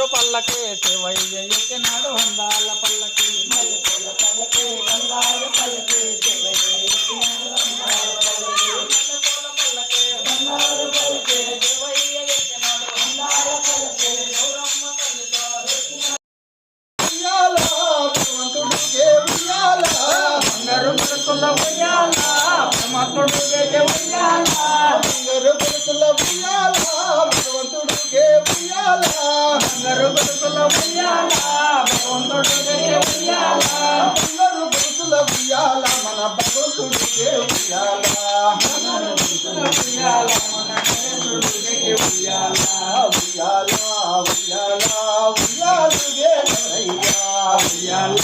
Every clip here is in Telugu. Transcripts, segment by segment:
బంగారు పల్లకే శివయ్య ఎక్కినాడు అందాల పల్లకి బంగారు పల్లకే శివయ్య ఎక్కినాడు అందాల పల్లకి బంగారు పల్లకే శివయ్య ఎక్కినాడు అందాల పల్లకి గౌరమ్మ తల్లితో ఉయ్యాల భగవంతుడికే ఉయ్యాల బంగారు పలుకుల ఉయ్యాల భగవంతుడికే ఉయ్యాల బంగారు పలుకుల ఉయ్యాల భగవంతుడికే ఉయ్యాల బంగారు పలుకుల ఉయ్యాల భగవంతుడికే ఉయ్యాల బంగారు పలుకుల ఉయ్యాల మన భగవంతుడికే ఉయ్యాల బంగారు పలుకుల ఉయ్యాల మన భగవంతుడికే ఉయ్యాల ఉయ్యాల ఉయ్యాల ఉయ్యాలుగే నరయ్యా ఉయ్యాల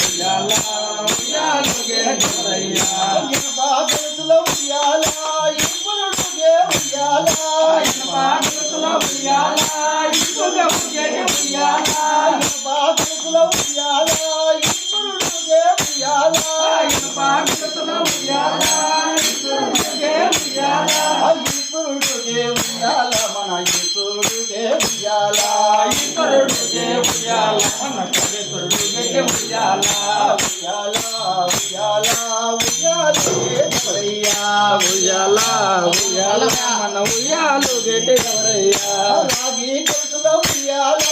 ఉయ్యాల ఉయ్యాలుగే నరయ్యా బాధల ఉయ్యాల ఇప్పుడుగే ఉయ్యాల బాధల ఉయ్యాల ఇప్పుడుగే ఉయ్యాల బాధల ఉయ్యాల ఇప్పుడుగే ఉయ్యాల బాధల ఉయ్యాల ఇప్పుడుగే ఉయ్యాల ఇప్పుడుగే ఉయ్యాల మన ఇప్పుడుగే ఉయ్యాల ఇప్పుడుగే ఉయ్యాల మన పవిత్రుడిగే ఉయ్యాల ఉయ్యాల ఉయ్యాల ఉయ్యాలుగే ఎవరయ్యా ఉయ్యాల ఉయ్యాల మన ఉయ్యాలుగే ఎవరయ్యా రాగి కొలుసుల ఉయ్యాల